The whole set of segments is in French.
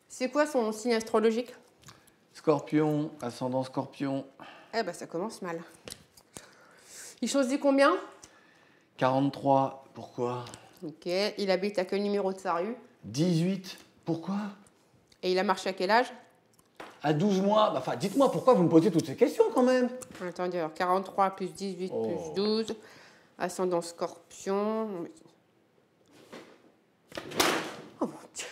C'est quoi son signe astrologique? Scorpion, ascendant Scorpion. Eh ben, ça commence mal. Il choisit combien? 43, pourquoi? Ok. Il habite à quel numéro de sa rue? 18, pourquoi? Et il a marché à quel âge? À 12 mois. Enfin, dites-moi pourquoi vous me posez toutes ces questions quand même? Attendez, alors 43 plus 18 plus 12. Ascendant Scorpion. Oh mon Dieu!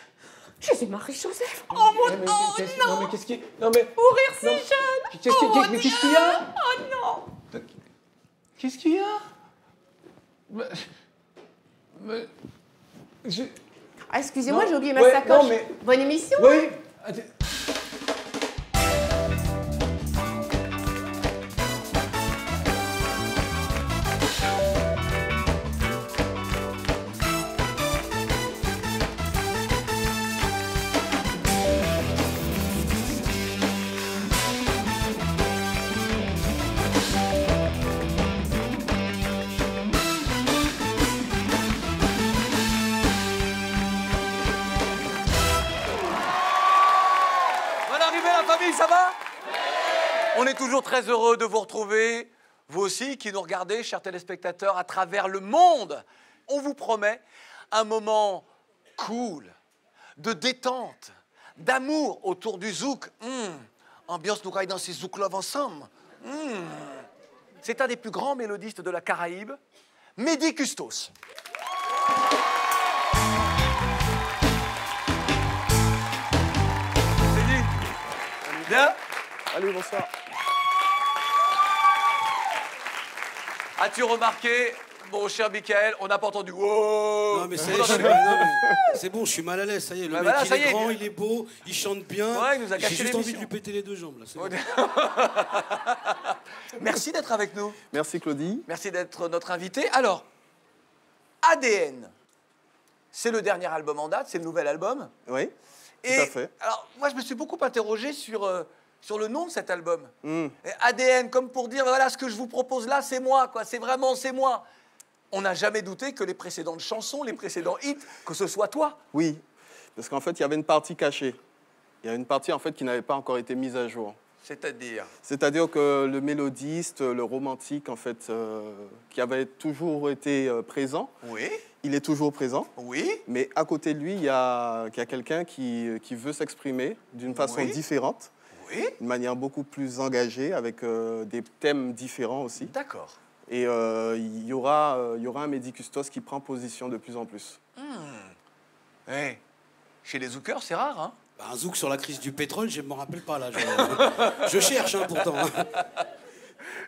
Jésus-Marie-Joseph! Oh mon Dieu! Non, mais qu'est-ce qui... Non, mais... Mourir si non, jeune! mais qu'est-ce qu'il y a? Oh non! Qu'est-ce qu'il y a? Ah, excusez-moi, Non, j'ai oublié ma ouais, sacoche. non, mais- Bonne émission? Oui. Bonne arrivée la famille, ça va? On est toujours très heureux de vous retrouver, vous aussi qui nous regardez, chers téléspectateurs, à travers le monde. On vous promet un moment cool, de détente, d'amour autour du zouk. Ambiance nous caille dans ces zouk love ensemble. C'est un des plus grands mélodistes de la Caraïbe, Mehdi Custos. Bien. Allez, bonsoir. As-tu remarqué, mon cher Michael, on n'a pas entendu wow. Non mais ça y est, c'est bon, je suis mal à l'aise, ça y est. Le Bah mec, voilà, il ça y est est, grand, bien. il est beau, il chante bien. Ouais, il nous a J'ai gâché juste envie de l'émission. lui péter les deux jambes, là. C'est bon. Merci d'être avec nous. Merci Claudie. Merci d'être notre invité. Alors, ADN, c'est le dernier album en date, c'est le nouvel album. Oui, tout Et à fait. alors, moi, je me suis beaucoup interrogé sur le nom de cet album. Hmm. Et ADN, comme pour dire, voilà, ce que je vous propose là, c'est moi, quoi. C'est vraiment, c'est moi. On n'a jamais douté que les précédentes chansons, les précédents hits, que ce soit toi. Oui, parce qu'en fait, il y avait une partie cachée. Il y a une partie en fait qui n'avait pas encore été mise à jour. C'est-à-dire. C'est-à-dire que le mélodiste, le romantique, en fait, qui avait toujours été présent, Oui, il est toujours présent. oui, Mais à côté de lui, il y a quelqu'un qui veut s'exprimer d'une façon Oui. différente, oui. d'une manière beaucoup plus engagée, avec des thèmes différents aussi. D'accord. Et il y aura un Mehdi Custos qui prend position de plus en plus. Eh, chez les zookers, c'est rare, hein? Bah, un zouk sur la crise du pétrole, je ne m'en rappelle pas, là. Je cherche, hein, pourtant.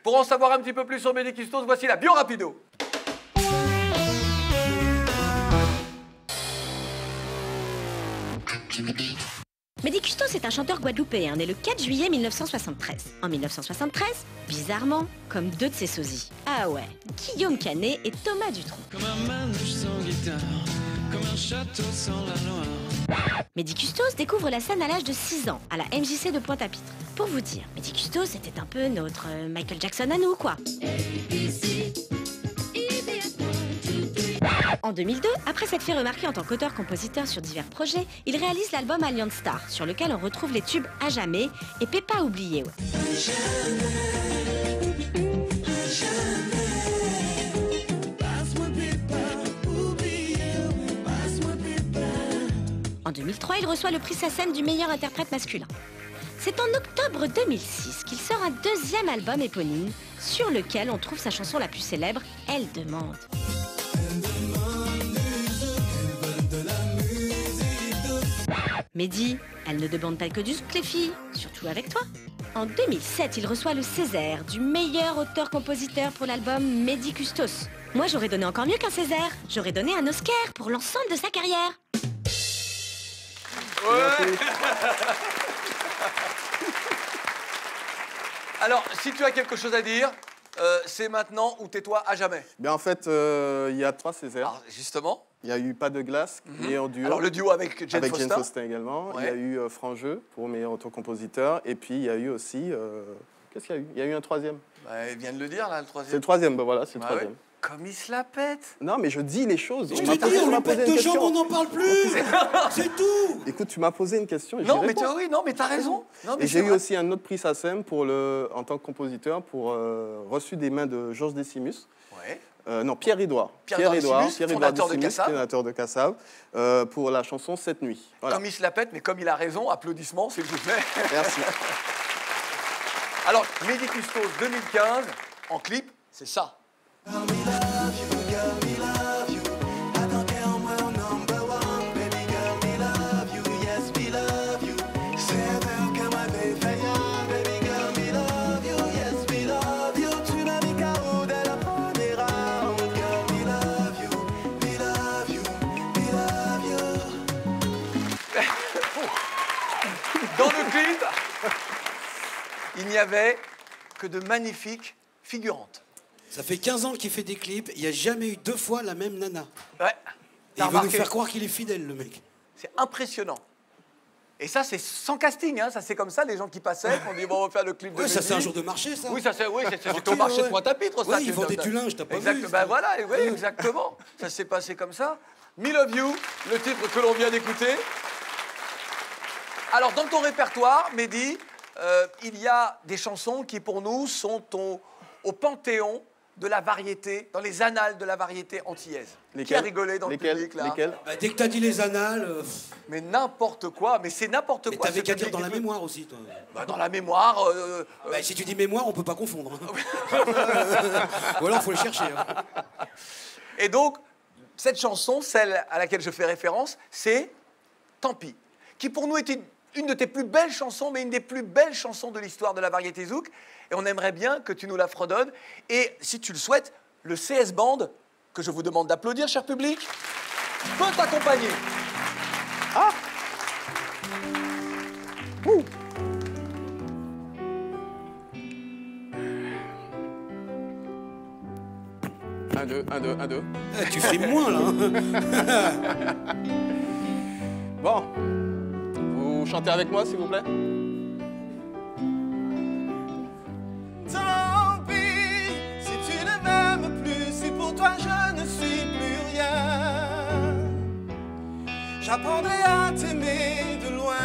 Pour en savoir un petit peu plus sur Mehdi Custos, voici la Bio Rapido. Mehdi Custos est un chanteur guadeloupéen né le 4 juillet 1973. En 1973, bizarrement, comme deux de ses sosies. Ah ouais, Guillaume Canet et Thomas Dutronc. Comme un manouche sans guitare, comme un château sans la Loire. Mehdi Custos découvre la scène à l'âge de 6 ans, à la MJC de Pointe-à-Pitre. Pour vous dire, Mehdi Custos était un peu notre Michael Jackson à nous, quoi. En 2002, après s'être fait remarquer en tant qu'auteur-compositeur sur divers projets, il réalise l'album Alliance Star, sur lequel on retrouve les tubes À jamais et Pépa oublié. Ouais. En 2003, il reçoit le prix SACEM du meilleur interprète masculin. C'est en octobre 2006 qu'il sort un deuxième album éponyme, sur lequel on trouve sa chanson la plus célèbre, Elle demande. Mehdi, elle ne demande pas que du zouk, les filles, surtout avec toi. En 2007, il reçoit le Césaire du meilleur auteur-compositeur pour l'album Mehdi Custos. Moi, j'aurais donné encore mieux qu'un Césaire. J'aurais donné un Oscar pour l'ensemble de sa carrière. Ouais. Alors, si tu as quelque chose à dire, c'est maintenant ou tais-toi à jamais. Bien, en fait, il y a 3 Césaires. Alors, justement. Il y a eu Pas de glace, meilleur duo. Alors, le duo avec Jane Foster. Jane Foster également. Ouais. Il y a eu Frangeux pour meilleur auteur-compositeur. Et puis, il y a eu aussi... qu'est-ce qu'il y a eu? Il y a eu un troisième. Bah, il vient de le dire, là, le C'est troisième. le troisième, ben voilà, c'est le Bah troisième. ouais. Comme il se la pète. Non, mais je dis les choses. Je On m'a te dis, posé- on on m'a lui posé pète une deux jambes, question. on n'en parle plus. C'est tout. Écoute, tu m'as posé une question et Non, j'y mais réponds. oui, non, mais t'as raison. Non, mais Et j'ai c'est eu vrai. aussi un autre prix SACEM en tant que compositeur, reçu des mains de Georges Décimus. Ouais. Non, Pierre-Édouard. Pierre-Édouard Décimus, fondateur de Décimus, Cassav. fondateur de Cassav, pour la chanson Cette nuit. Voilà. Comme il se la pète, mais comme il a raison, applaudissements, s'il vous plaît. Merci. Alors, Mehdi Custos 2015, en clip, c'est ça. Dans le clip, il n'y avait que de magnifiques figurantes. Ça fait 15 ans qu'il fait des clips, il n'y a jamais eu 2 fois la même nana. Ouais. Et T'as il veut nous remarqué, faire croire qu'il est fidèle, le mec. c'est impressionnant. Et ça, c'est sans casting, hein. Ça c'est comme ça, les gens qui passaient, on dit bon, on va faire le clip de Ouais, ça Mehdi. c'est un jour de marché, ça. Oui, ça c'est oui, c'est Ok, au marché ouais. de Pointe-à-Pitre, ça. Ouais, tu ils vendaient donnes. du linge, t'as pas Exact, vu. ben voilà, oui, exactement. Ça s'est passé comme ça. Me Love You, le titre que l'on vient d'écouter. Alors, dans ton répertoire, Mehdi, il y a des chansons qui, pour nous, sont au panthéon de la variété, dans les annales de la variété antillaise. Qui a rigolé dans le public, là? Lesquels Bah, dès que t'as dit les annales, Mais n'importe quoi, mais c'est n'importe mais quoi. t'avais ce qu'à dire public dans la écoute. mémoire aussi, toi. Bah, dans la mémoire. Bah, si tu dis mémoire, on peut pas confondre. hein. Ou alors, faut le chercher. hein. Et donc, cette chanson, celle à laquelle je fais référence, c'est Tant pis, qui pour nous était une de tes plus belles chansons, mais une des plus belles chansons de l'histoire de la variété zouk. Et on aimerait bien que tu nous la fredonnes. Et si tu le souhaites, le CS Band, que je vous demande d'applaudir, cher public, peut t'accompagner. Ah Ouh. Un, deux, un, deux, un, deux. Eh, tu frimes moins, là. hein. Bon, vous chantez avec moi, s'il vous plaît. Tant pis, si tu ne m'aimes plus, si pour toi je ne suis plus rien. J'apprendrai à t'aimer de loin.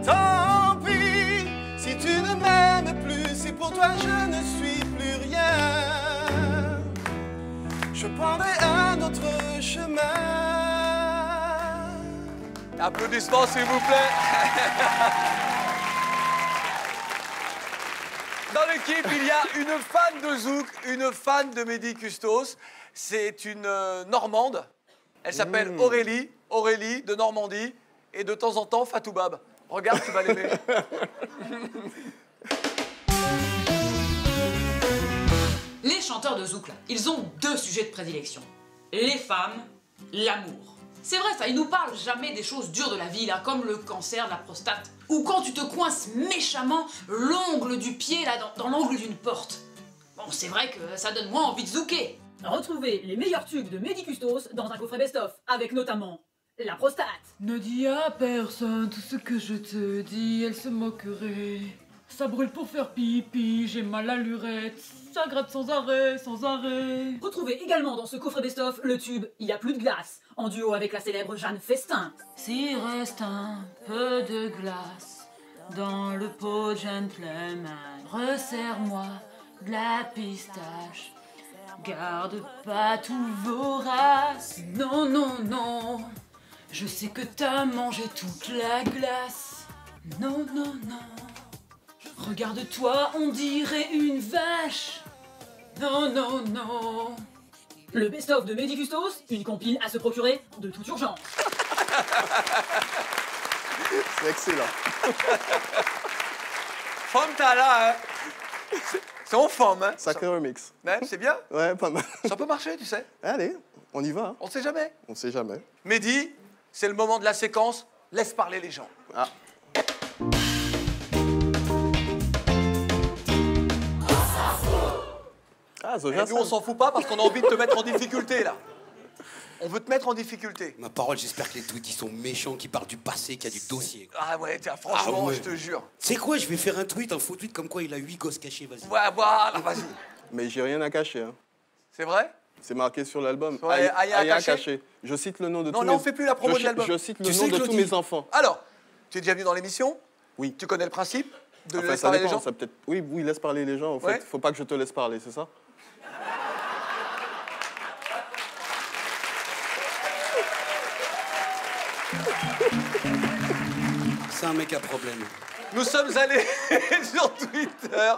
Tant pis, si tu ne m'aimes plus, si pour toi je ne suis plus rien. Je prendrai un autre chemin. Applaudissements, s'il vous plaît. Dans l'équipe, il y a une fan de zouk, une fan de Mehdi Custos. C'est une Normande. Elle s'appelle Aurélie. Aurélie de Normandie. Et de temps en temps, Fatou Bab. Regarde, tu vas l'aimer. Les chanteurs de zouk, là, ils ont 2 sujets de prédilection. Les femmes, l'amour. C'est vrai ça, ils nous parlent jamais des choses dures de la vie, là, comme le cancer de la prostate. Ou quand tu te coinces méchamment l'ongle du pied, là, dans l'angle d'une porte. Bon, c'est vrai que ça donne moins envie de zouker. Retrouvez les meilleurs tubes de Mehdi Custos dans un coffret best-of, avec notamment la prostate. Ne dis à personne tout ce que je te dis, elle se moquerait. Ça brûle pour faire pipi, j'ai mal à l'urette, ça gratte sans arrêt, sans arrêt. Retrouvez également dans ce coffret best-of le tube Il y a plus de glace, en duo avec la célèbre Jeanne Festin. S'il reste un peu de glace dans le pot gentleman, resserre-moi de la pistache. Garde pas tous vos races. Non, non, non. Je sais que t'as mangé toute la glace. Non, non, non. Regarde-toi, on dirait une vache. Non, non, non. Le best-of de Mehdi Custos, une compile à se procurer de toute urgence. C'est excellent. Femme, t'as là, hein. C'est en forme, hein. Sacré remix. Ouais, c'est bien. Ouais, pas mal. Ça peut marcher, tu sais. Allez, on y va. Hein. On sait jamais. On sait jamais. Mehdi, c'est le moment de la séquence. Laisse parler les gens. Ah. Ah, Zoja, Et nous, on s'en fout pas parce qu'on a envie de te mettre en difficulté, là. On veut te mettre en difficulté. Ma parole, j'espère que les tweets ils sont méchants, qui parlent du passé, qu'il y a du dossier. Ah ouais, tiens, franchement, Ah ouais. je te jure. C'est quoi, je vais faire un tweet, un faux tweet comme quoi il a 8 gosses cachés, vas-y. Ouais, voilà, vas-y. Mais j'ai rien à cacher. Hein. C'est vrai? C'est marqué sur l'album. Ouais, Rien à cacher. Je cite le nom de tous mes... Non, on fait plus la promo de l'album. Je cite le nom de tous mes enfants. Alors, tu es déjà venu dans l'émission? Oui. Tu connais le principe de Enfin, laisser ça parler dépend, les gens? ça peut-être... Oui, laisse parler les gens. En fait, faut pas que je te laisse parler, c'est ça? C'est un mec à problème. Nous sommes allés sur Twitter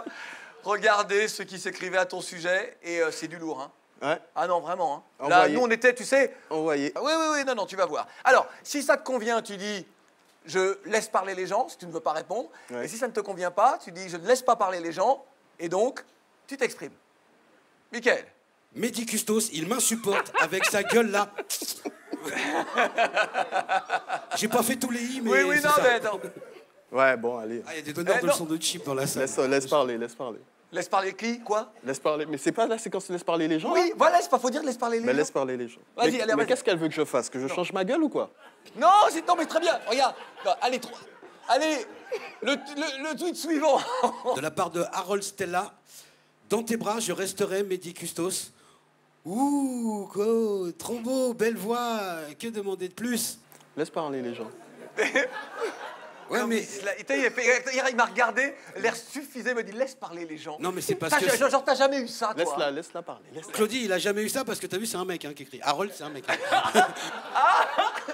regarder ce qui s'écrivait à ton sujet et c'est du lourd. Hein. Ouais. Ah non, vraiment. Hein. Là, Envoyé. nous, on était, tu sais... Envoyé. Oui, non, tu vas voir. Alors, si ça te convient, tu dis, je laisse parler les gens, si tu ne veux pas répondre. Ouais. Et si ça ne te convient pas, tu dis, je ne laisse pas parler les gens, et donc, tu t'exprimes. Mickaël. Mehdi Custos, il m'insupporte avec sa gueule là. J'ai pas fait tous les i, mais. Oui, c'est non, ça. mais attends. Ouais, bon, allez. Ah, il y a des donneurs de leçons de chip dans la salle. Laisse parler. Laisse parler qui, quoi? Laisse parler. Mais c'est pas la séquence laisse parler les gens? Oui, là voilà, c'est pas faut dire laisse parler les Mais gens. laisse parler les gens. Vas-y, mais allez, vas-y. qu'est-ce qu'elle veut que je fasse? Que je change ma gueule ou quoi? Non, mais très bien. Regarde. Non, allez, le tweet suivant. De la part de Harold Stella. Dans tes bras, je resterai Mehdi Custos. Ouh, trop beau, belle voix. Que demander de plus? Laisse parler les gens. Ouais, non, mais. Hier, il m'a regardé, l'air suffisait, il me dit laisse parler les gens. Non, mais c'est parce que. Genre, t'as jamais eu ça, toi? Laisse-la parler. Claudie, il a jamais eu ça parce que t'as vu, c'est un mec hein, qui écrit. Harold, c'est un mec.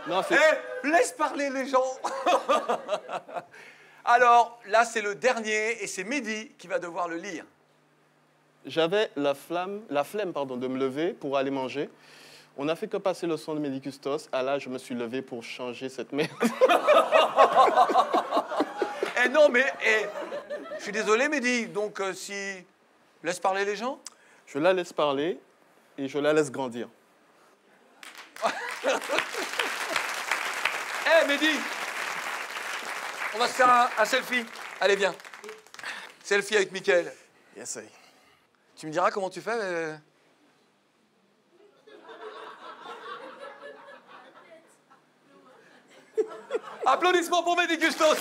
Non, c'est... Laisse parler les gens. Alors, là, c'est le dernier, et c'est Mehdi qui va devoir le lire. J'avais la flemme de me lever pour aller manger. On n'a fait que passer le son de Mehdi Custos. Ah là, je me suis levé pour changer cette merde. Eh non, mais je suis désolé, Mehdi. Donc, si... Laisse parler les gens? Je la laisse parler et je la laisse grandir. Eh, Mehdi, on va se faire un selfie. Allez, viens. Selfie avec Mickaël. Yes, I. Tu me diras comment tu fais Applaudissements pour Mehdi Custos.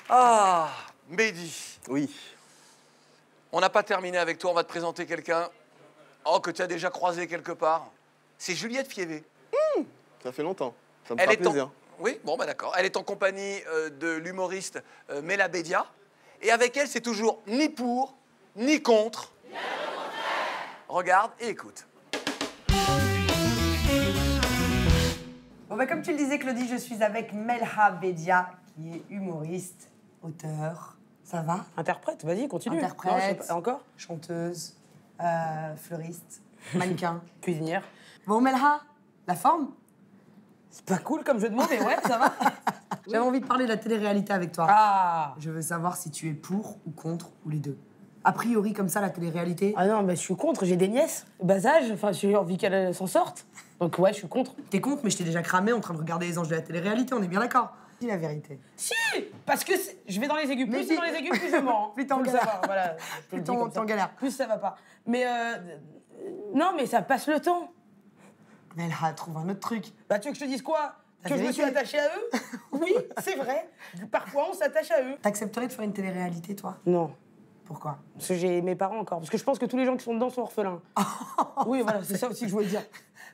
Ah, Mehdi. Oui. On n'a pas terminé avec toi, on va te présenter quelqu'un que tu as déjà croisé quelque part. C'est Juliette Fievé. Ça fait longtemps. Ça me fait plaisir. Oui, bon, bah d'accord. Elle est en compagnie de l'humoriste Mela Bédia. Et avec elle, c'est toujours ni pour, ni contre. Regarde et écoute. Bon, bah, comme tu le disais, Claudie, je suis avec Mela Bédia, qui est humoriste, auteur. Ça va? Interprète, vas-y, continue. Interprète. Non, je sais pas, encore? Chanteuse, fleuriste, mannequin. Cuisinière. Bon, Mela, la forme? C'est pas cool comme jeu de mots, mais ouais, ça va. J'avais envie de parler de la télé-réalité avec toi. Ah. Je veux savoir si tu es pour ou contre, ou les deux. A priori, comme ça, la télé-réalité. Ah non, bah, je suis contre, j'ai des nièces, bas âge, enfin, j'ai envie qu'elles s'en sortent. Donc ouais, je suis contre. T'es contre, mais je t'ai déjà cramé en train de regarder les anges de la télé-réalité, on est bien d'accord? Dis la vérité. Si. Parce que je vais dans les aigus. Plus c'est dans les aigus, plus je mens. Plus t'es en Faut le galère. savoir, voilà. Plus t'es en galère. Plus ça va pas. Mais non, mais ça passe le temps. Mela, trouve un autre truc. Bah tu veux que je te dise quoi? La Que je me vérité. suis attachée à eux? Oui, c'est vrai. Parfois, on s'attache à eux. T'accepterais de faire une télé-réalité, toi? Non. Pourquoi? Parce que j'ai mes parents encore. Parce que je pense que tous les gens qui sont dedans sont orphelins. Oui, voilà, c'est ça aussi que je voulais dire.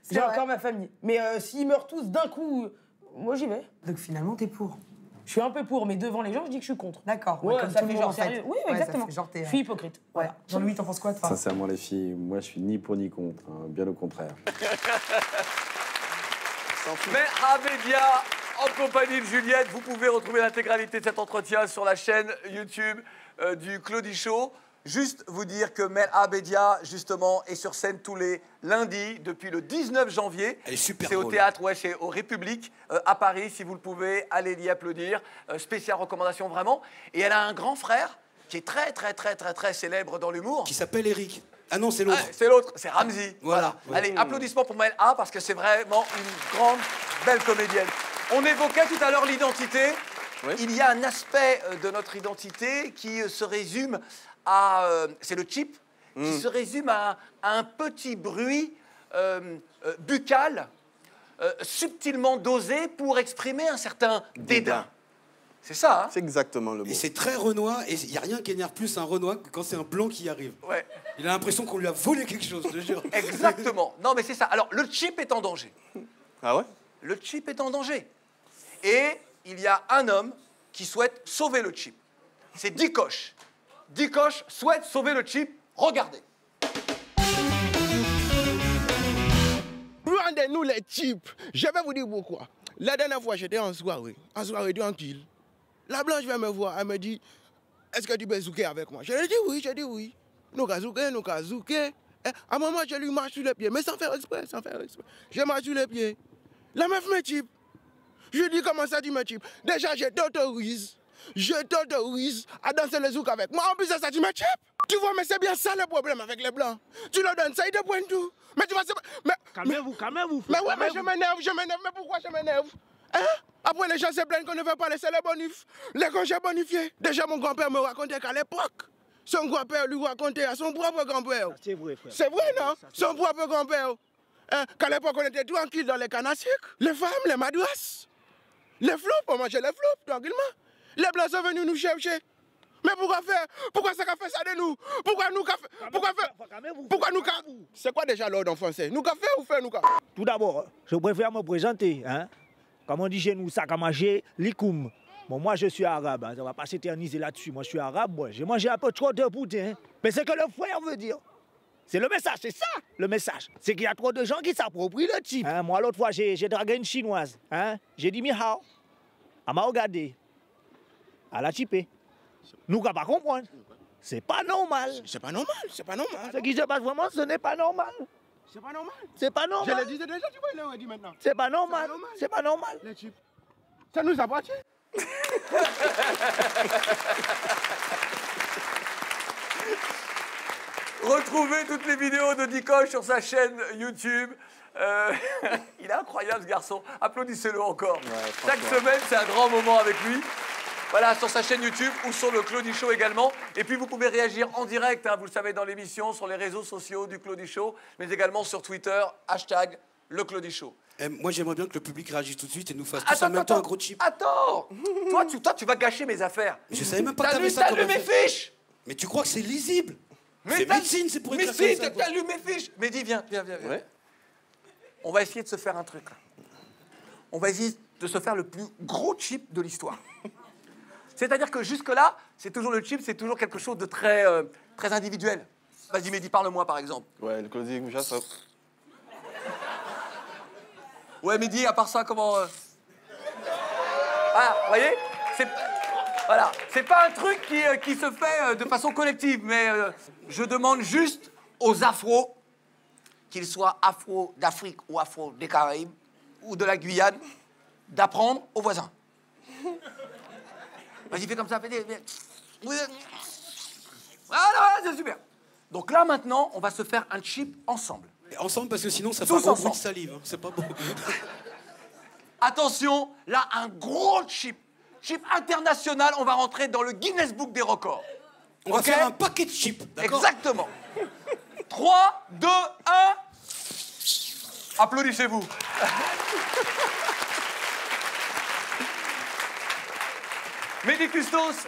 J'ai vrai. encore ma famille. Mais s'ils meurent tous d'un coup, moi j'y vais. Donc finalement, t'es pour? Je suis un peu pour, mais devant les gens, je dis que je suis contre. D'accord. Ouais, comme ça tout le fait monde, genre en fait. sérieux. Oui, Ouais, exactement. ça fait genre t'es, Je suis hypocrite. Voilà. Jean-Louis, t'en penses quoi, toi? Sincèrement, les filles, moi, je suis ni pour ni contre. Hein, bien au contraire. Mela Bédia, en compagnie de Juliette, vous pouvez retrouver l'intégralité de cet entretien sur la chaîne YouTube du Claudie Show. Juste vous dire que Mela Bédia, justement, est sur scène tous les lundis depuis le 19 janvier. Elle est super C'est au drôle. théâtre, ouais, c'est au République, à Paris. Si vous le pouvez, allez l'y applaudir. Spéciale recommandation, vraiment. Et elle a un grand frère qui est très célèbre dans l'humour. Qui s'appelle Eric. Ah non, c'est l'autre. Ah, c'est l'autre, c'est Ramzy. Voilà. Allez, applaudissements pour Mela parce que c'est vraiment une grande, belle comédienne. On évoquait tout à l'heure l'identité. Oui. Il y a un aspect de notre identité qui se résume à... c'est le chip, qui se résume à un petit bruit buccal subtilement dosé pour exprimer un certain dédain. C'est ça, hein? C'est exactement le mot. Et c'est très Renoir, et il n'y a rien qui énerve plus un Renoir que quand c'est un blanc qui arrive. Ouais. Il a l'impression qu'on lui a volé quelque chose, je te jure. Exactement. Non, mais c'est ça. Alors, le chip est en danger. Ah ouais? Le chip est en danger. Et il y a un homme qui souhaite sauver le chip. C'est Dikosh. Dikosh souhaite sauver le chip. Regardez. Rendez-nous les chips. Je vais vous dire pourquoi. La dernière fois, j'étais en soirée tranquille. La blanche vient me voir, elle me dit, est-ce que tu peux zouker avec moi? Je lui ai dit oui, Nous qu'à zouker. À un moment, je lui marche sur les pieds, mais sans faire exprès. Je marche sur les pieds. La meuf me chip. Je lui dis, comment ça tu me chip? Déjà, je t'autorise à danser le zouk avec moi. En plus de ça, tu me chip. Tu vois, mais c'est bien ça le problème avec les blancs. Tu leur donnes ça, ils te pointent tout. Mais tu vois, Calmez-vous. Mais ouais, mais je m'énerve. Mais pourquoi je m'énerve? Hein? Après, les gens se plaignent qu'on ne veut pas laisser les bonifs. Les congés bonifiés. Déjà, mon grand-père me racontait qu'à l'époque, son grand-père lui racontait à son propre grand-père. C'est vrai, frère. C'est vrai, non? Son propre grand-père. Hein? Qu'à l'époque, on était tranquille dans les cannes à sucre. Les femmes, les madouasses. Les flops, on mangeait les flops, tranquillement. Les blancs sont venus nous chercher. Mais pourquoi faire? Pourquoi ça fait ça de nous? Pourquoi nous C'est quoi déjà l'ordre en français? Nous faire ou faire nous? Tout d'abord, je préfère me présenter. Hein? Comme on dit chez nous, ça a mangé l'ikoum. Bon, moi, je suis arabe. Hein. Ça ne va pas s'éterniser là-dessus. Moi, je suis arabe. Bon, j'ai mangé un peu trop de poutine. Hein. Mais c'est que le frère veut dire. C'est le message, c'est ça, le message. C'est qu'il y a trop de gens qui s'approprient le type. Hein? Moi, l'autre fois, j'ai dragué une chinoise. Hein? J'ai dit, Mihao. Elle m'a regardé. Elle a typé. Nous, on ne pas comprendre. C'est pas normal. C'est pas normal. Ce qui se passe vraiment, ce n'est pas normal. C'est pas normal. C'est pas normal. Je le disais déjà, tu vois, il l'a dit maintenant. C'est pas normal. C'est pas normal. Les chips. Ça nous appartient. Retrouvez toutes les vidéos de Dikosh sur sa chaîne YouTube. Il est incroyable, ce garçon. Applaudissez-le encore. Ouais, chaque semaine, c'est un grand moment avec lui. Voilà, sur sa chaîne YouTube ou sur le Claudie Show également. Et puis, vous pouvez réagir en direct, hein, vous le savez, dans l'émission, sur les réseaux sociaux du Claudie Show, mais également sur Twitter, hashtag le Claudie Show. Moi, j'aimerais bien que le public réagisse tout de suite et nous fasse tous en même temps un gros chip. Attends toi, tu vas gâcher mes affaires. Je savais même pas que t'avais ça. T'as lu mes fiches. Mais tu crois que c'est lisible? Mais c'est médecine, c'est pour écrire comme ça. Mais si, t'as lu mes fiches. Mais dis, viens. Ouais. On va essayer de se faire un truc, là. On va essayer de se faire le plus gros chip de l'histoire. C'est-à-dire que jusque-là, c'est toujours le chip, c'est toujours quelque chose de très, très individuel. Vas-y, Mehdi, parle-moi, par exemple. Ouais, le Claudie Moucha, ça... Ouais, Mehdi, à part ça, comment... Ah, vous voyez? Voilà, c'est pas un truc qui se fait de façon collective, mais je demande juste aux afros, qu'ils soient afro d'Afrique ou afro des Caraïbes, ou de la Guyane, d'apprendre aux voisins. Vas-y, fais comme ça, fais des... Voilà, c'est super. Donc là, maintenant, on va se faire un chip ensemble. Et ensemble, parce que sinon, ça fait un gros bruit de salive. Hein. C'est pas bon. Attention, là, un gros chip. Chip international, on va rentrer dans le Guinness Book des records. On va faire un paquet de chips, d'accord? Exactement. 3, 2, 1... Applaudissez-vous. Mehdi Custos.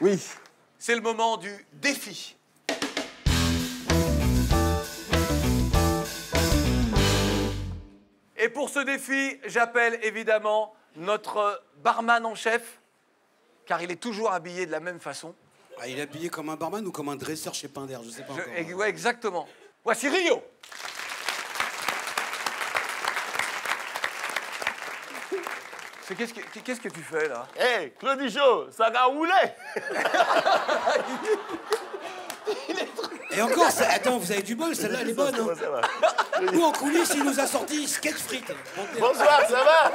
Oui. C'est le moment du défi. Et pour ce défi, j'appelle évidemment notre barman en chef, car il est toujours habillé de la même façon. Ah, il est habillé comme un barman ou comme un dresseur chez Pinder, je sais pas encore. Ouais, exactement. Voici Rio. Qu'est-ce que tu fais, là? Hé, Claudie Show, ça va rouler. Et encore, attends, vous avez du bol, celle-là, elle est bonne. Hein. Ça va. Nous, en coulisses, il nous a sorti sketch frites. Bonsoir, ça va?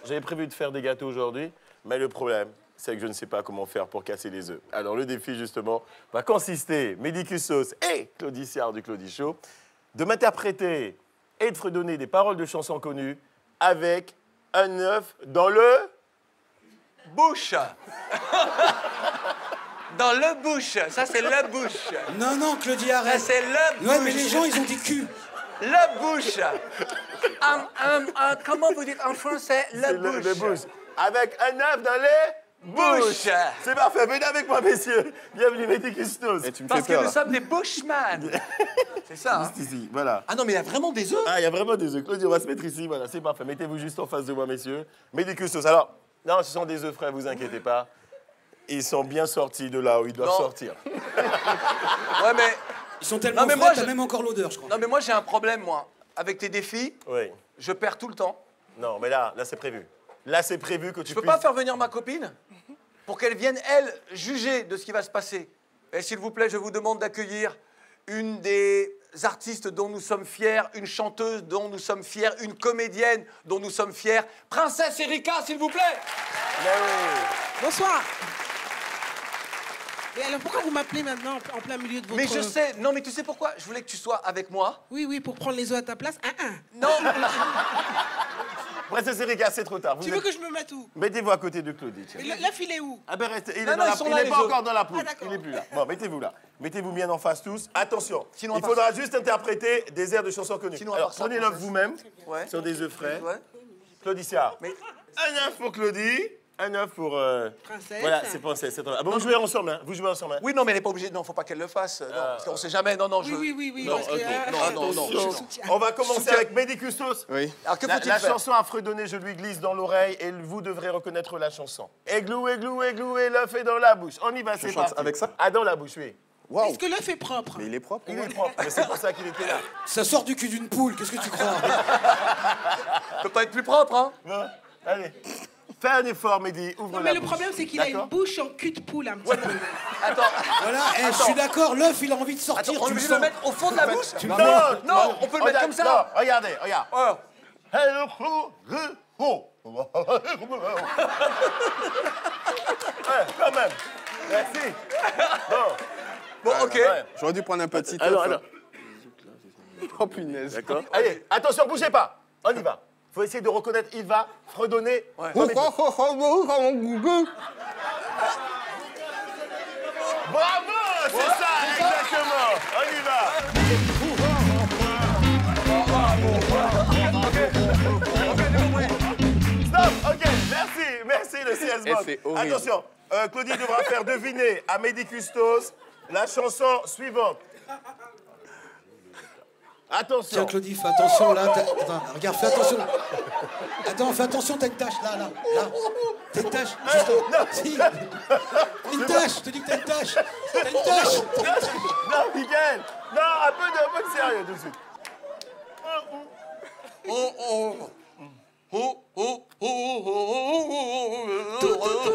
J'avais prévu de faire des gâteaux aujourd'hui, mais le problème, c'est que je ne sais pas comment faire pour casser les œufs. Alors, le défi, justement, va consister, Mehdi Custos et Claudie Siard du Claudie Show, de m'interpréter et de fredonner des paroles de chansons connues avec un œuf dans le... bouche. Dans le bouche. Ça, c'est le bouche. Non, Claudie, arrête. Ça, c'est le bouche. Ouais, mais les gens, ils ont dit cul. Le bouche. Comment vous dites en français? Le bouche. avec un œuf dans les bouches. C'est parfait. Venez avec moi, messieurs. Bienvenue, Médicustos. Parce que nous sommes des bushman. C'est ça, hein? Juste ici, voilà. Ah non, mais il y a vraiment des œufs. Ah, il y a vraiment des œufs. Claudie, on va se mettre ici. Voilà, c'est parfait. Mettez-vous juste en face de moi, messieurs. Médicustos. Alors, non, ce sont des œufs frais, vous inquiétez pas. Ils sont bien sortis de là où ils doivent sortir. Ouais, mais... Ils sont tellement frais, t'as même encore l'odeur, je crois. Non, mais moi, j'ai un problème, moi. Avec tes défis, oui. Je perds tout le temps. Non, mais là c'est prévu. Là, c'est prévu que tu Je peux pas faire venir ma copine pour qu'elle vienne, elle, juger de ce qui va se passer. Et s'il vous plaît, je vous demande d'accueillir une des artistes dont nous sommes fiers, une chanteuse dont nous sommes fiers, une comédienne dont nous sommes fiers. Princesse Erika, s'il vous plaît. Bonsoir. Et alors, pourquoi vous m'appelez maintenant en plein milieu de votre... Mais je sais, non, mais tu sais pourquoi? Je voulais que tu sois avec moi. Oui, pour prendre les œufs à ta place. Non. Princesse Erika, c'est trop tard. Tu veux que je me mette où? Mettez-vous à côté de Claudie. Et l'œuf, il est où? Ah ben restez, il Non, n'est pas encore dans la poule. Ah, Il n'est plus là. Bon, mettez-vous là. Mettez-vous bien en face tous. Attention, Sinon, il faudra juste interpréter des airs de chansons connues. Sinon, alors, prenez l'œuf vous-même, Ouais. sur des œufs frais. Ouais. Claudicia, Mais... un œuf pour Claudie, un œuf pour... Princesse. Voilà, c'est princesse. Ah bon, vous jouez ensemble, hein? Vous jouez ensemble, hein? Oui, non, mais elle n'est pas obligée. Non, faut pas qu'elle le fasse. Non, parce qu'on sait jamais. Non, non, je... Oui. Non, parce que, ok. Non. Attention. On va commencer avec Médicustos. Oui. Alors, que La faut-il faire? chanson à fredonner, je lui glisse dans l'oreille et vous devrez reconnaître la chanson. Églou, églou, églou, et l'œuf est dans la bouche. On y va, c'est parti. avec ça? Ah, dans la bouche, oui. Est-ce que l'œuf est propre? Mais il est propre. Il est propre, mais c'est pour ça qu'il était là. Ça sort du cul d'une poule, qu'est-ce que tu crois? Ça peut pas être plus propre, hein? Bon, allez. Fais un effort, Mehdi. Ouvre Non, la mais le bouche. problème, c'est qu'il a une D'accord. bouche en cul de poule un petit peu. Attends. Voilà, je suis d'accord, l'œuf, il a envie de sortir. Attends, on est tu obligé le de le sens. mettre au fond de la bouche? Tu Non, le mets. Non, on peut le mettre comme ça. Non, regardez, regarde. Oh. Ouais, quand même. Merci. Bon, ok. Ouais. J'aurais dû prendre un petit œuf. Alors. Oh punaise. D'accord. Allez, attention, bougez pas. On y va. Faut essayer de reconnaître. Il va fredonner. Ouais. Bravo, c'est ça, exactement. On y va. Stop, ok, merci le CS Bob. C'est horrible. Attention, Claudie devra faire deviner à Médicustos la chanson suivante. Attention. Tiens, Claudie, fais attention là. Attends, regarde, fais attention. Attends, fais attention, t'as une tache là. T'as une tache. Juste là. Si. Une tache, je te dis que t'as une tache. T'as une tache. Non, Miguel. Non, un peu de sérieux tout de suite.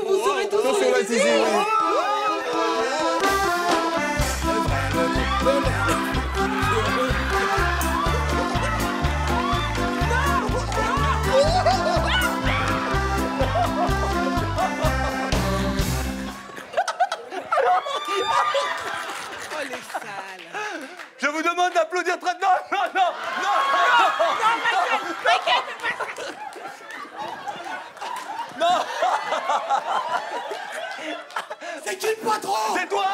Vous saurez tout sur la Tizi, oui. Oh, les salles. Je vous demande d'applaudir très... Non. Non. C'est qui le patron? C'est toi.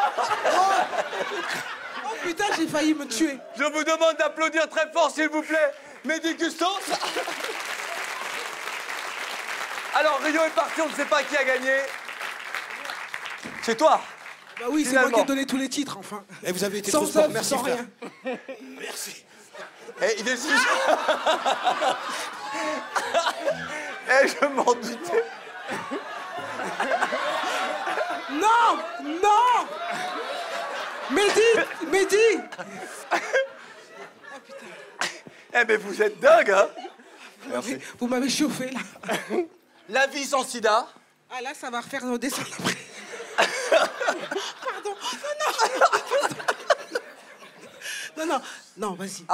Oh putain, j'ai failli me tuer. Je vous demande d'applaudir très fort, s'il vous plaît, Médicustos. Alors, Rio est parti, on ne sait pas qui a gagné. C'est toi. Bah oui, c'est moi qui ai donné tous les titres, enfin. Et vous avez été Sans trop sport, œuf, merci sans frère. rien. Merci. Et il est... Et je m'en doutais. Non. Mehdi. Eh mais vous êtes dingue, hein? Vous m'avez chauffé, là. La vie sans sida. Ah, là, ça va refaire descendre après. Pardon. Non, vas-y.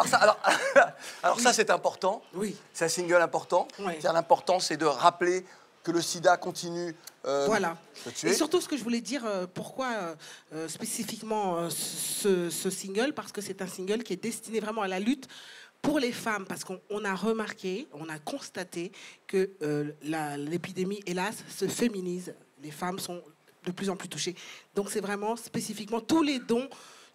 Alors ça, c'est important. Oui. C'est un single important. Ouais. C'est-à-dire, l'important, c'est de rappeler que le sida continue Voilà. de tuer. Et surtout, ce que je voulais dire, pourquoi spécifiquement ce single, parce que c'est un single qui est destiné vraiment à la lutte pour les femmes, parce qu'on a remarqué, on a constaté que l'épidémie, hélas, se féminise. Les femmes sont de plus en plus touchées. Donc c'est vraiment spécifiquement tous les dons,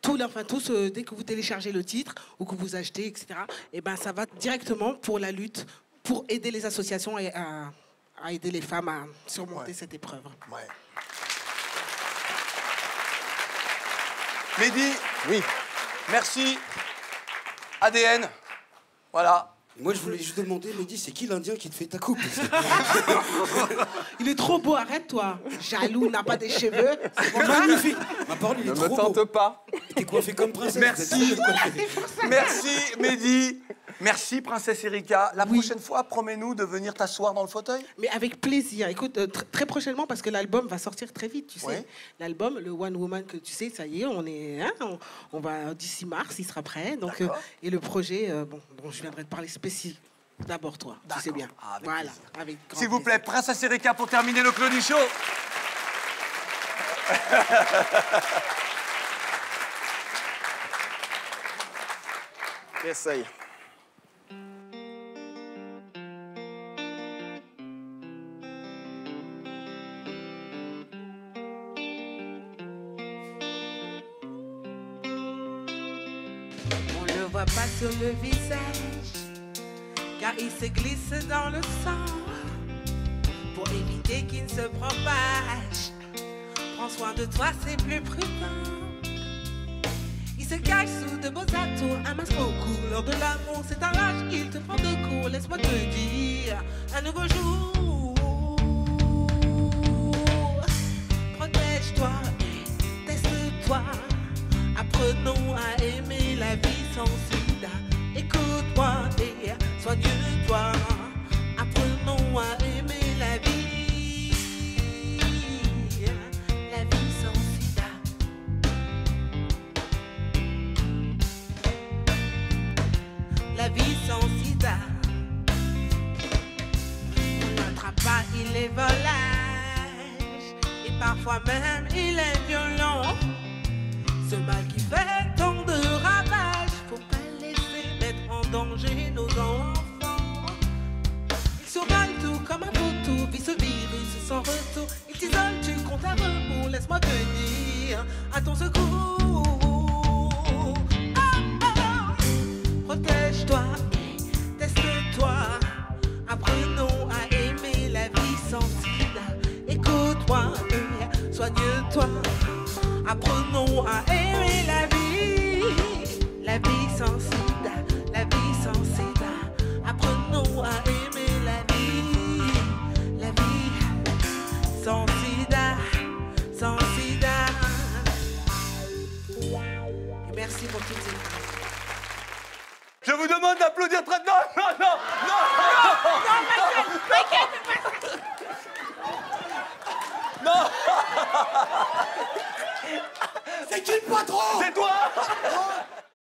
dès que vous téléchargez le titre ou que vous achetez, etc., et ben ça va directement pour la lutte, pour aider les associations à à aider les femmes à surmonter cette épreuve. Ouais. Mehdi. Oui. Merci. ADN. Voilà. Moi, je voulais juste demander, Mehdi, c'est qui l'Indien qui te fait ta coupe? Il est trop beau, arrête-toi. Jaloux, n'a pas des cheveux. C'est magnifique. Ma parole, il est trop beau. Ne me tente pas. T'es coiffé comme princesse. Merci. Merci, Mehdi. Merci, Princesse Erika. La prochaine fois, promets-nous de venir t'asseoir dans le fauteuil. Mais avec plaisir. Écoute, très prochainement, parce que l'album va sortir très vite, tu sais. Ouais. L'album, le One Woman, que tu sais, ça y est, on va d'ici mars, il sera prêt. Donc, et le projet, dont je viendrai te parler spécifique. D'abord toi, tu sais bien. Voilà. Avec grand S'il vous plaît, Princesse Erika pour terminer le Claudie Show. Essaye. On le voit pas sur le visage, car il se glisse dans le sang. Pour éviter qu'il ne se propage, prends soin de toi, c'est plus prudent. Il se cache sous de beaux atours, un masque au cou. Lors de l'amour, c'est un lâche, il te prend de court. Laisse-moi te dire, un nouveau jour. Protège-toi et teste-toi. Apprenons à aimer la vie sans sida. Écoute-moi et soigne-toi. Apprenons à aimer la vie. La vie sans sida. La vie sans sida. On n'attrape pas, il est volage. Et parfois même, il est violent. Ce mal qui fait tant de ravages, faut pas laisser mettre en danger nos enfants. Il survole tout comme un vautour, vit ce virus sans retour. Il t'isole, tu comptes à rebours, laisse-moi te dire à ton secours. Protège-toi et teste-toi. Apprenons à aimer la vie sans sida. Écoute-moi et soigne-toi. Apprenons à aimer la vie sans sida, la vie sans sida. Apprenons à aimer la vie sans sida, sans sida. Et merci pour toutes ces... Je vous demande d'applaudir très... Non, non, non, non, non, Michael, non. C'est qui le patron? C'est toi.